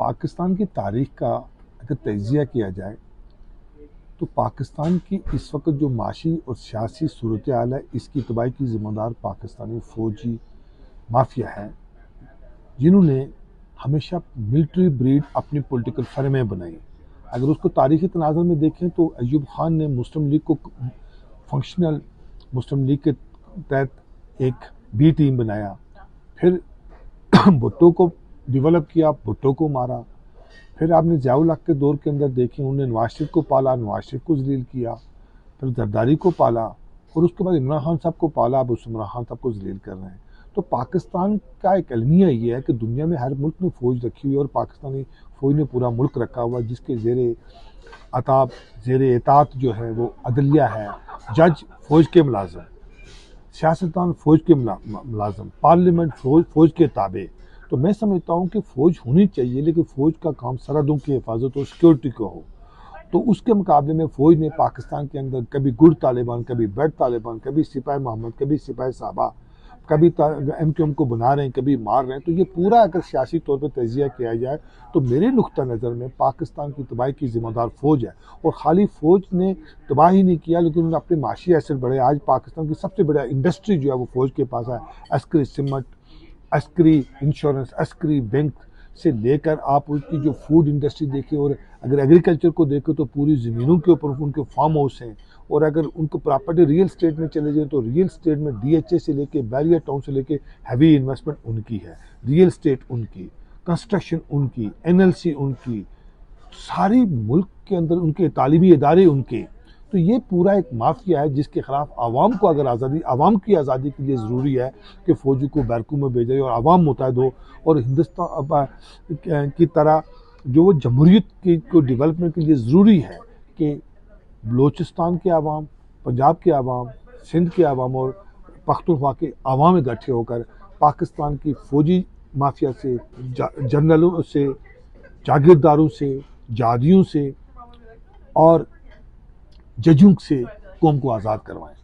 پاکستان کی تاریخ کا اگر تجزیہ کیا جائے تو پاکستان کی اس وقت جو معاشی اور سیاسی صورتحال ہے اس کی تباہی کی ذمہ دار پاکستانی فوجی مافیا ہے، جنہوں نے ہمیشہ ملٹری بریڈ اپنی پولیٹیکل فرمیں بنائی۔ اگر اس کو تاریخی تناظر میں دیکھیں تو ایوب خان نے مسلم لیگ کو فنکشنل مسلم لیگ کے تحت ایک بی ٹیم بنایا، پھر بھٹو کو ڈیولپ کیا، بھٹو کو مارا، پھر آپ نے ضیاء الحق کے دور کے اندر دیکھیں انہوں نے نواز شریف کو پالا، نواز شریف کو ذلیل کیا، پھر زرداری کو پالا، اور اس کے بعد عمران خان صاحب کو پالا، اب اس عمران خان صاحب کو ذلیل کر رہے ہیں۔ تو پاکستان کا ایک المیہ یہ ہے کہ دنیا میں ہر ملک نے فوج رکھی ہوئی ہے، اور پاکستانی فوج نے پورا ملک رکھا ہوا ہے، جس کے زیر اطاعت جو ہے وہ عدلیہ ہے، جج فوج کے ملازم، سیاستدان فوج کے ملازم، پارلیمنٹ فوج کے تابع۔ تو میں سمجھتا ہوں کہ فوج ہونی چاہیے، لیکن فوج کا کام سرحدوں کی حفاظت اور سیکورٹی کو ہو۔ تو اس کے مقابلے میں فوج نے پاکستان کے اندر کبھی گڈ طالبان، کبھی بیڈ طالبان، کبھی سپاہی محمد، کبھی سپاہی صحابہ، کبھی ایم کیو ایم کو بنا رہے ہیں، کبھی مار رہے ہیں۔ تو یہ پورا اگر سیاسی طور پہ تجزیہ کیا جائے تو میرے نقطہ نظر میں پاکستان کی تباہی کی ذمہ دار فوج ہے، اور خالی فوج نے تباہی نہیں کیا لیکن انہوں نے اپنے معاشی ایسٹ بڑھے۔ آج پاکستان کی سب سے بڑا انڈسٹری جو ہے وہ فوج کے پاس ہے، عسکری سمٹ، عسکری انشورنس، عسکری بینک سے لے کر آپ اس کی جو فوڈ انڈسٹری دیکھیں، اور اگر ایگریکلچر کو دیکھیں تو پوری زمینوں کے اوپر ان کے فارم ہاؤس ہیں، اور اگر ان کو پراپرٹی ریئل اسٹیٹ میں چلے جائیں تو ریئل اسٹیٹ میں ڈی ایچ اے سے لے کے بیریا ٹاؤن سے لے کے ہیوی انویسٹمنٹ ان کی ہے، ریئل اسٹیٹ ان کی، کنسٹرکشن ان کی، این ایل سی ان کی، ساری ملک کے اندر ان کے تعلیمی ادارے ان کے۔ تو یہ پورا ایک مافیا ہے جس کے خلاف عوام کو اگر عوام کی آزادی کے لیے ضروری ہے کہ فوجی کو بیرکوں میں بھیجے اور عوام متحد ہو، اور ہندوستان کی طرح جو وہ جمہوریت کو ڈیولپمنٹ کے لیے ضروری ہے کہ بلوچستان کے عوام، پنجاب کے عوام، سندھ کے عوام اور پختونخوا کے عوام اکٹھے ہو کر پاکستان کی فوجی مافیا سے، جنرلوں سے، جاگیرداروں سے، جہادیوں سے اور ججوں سے قوم کو آزاد کروائیں۔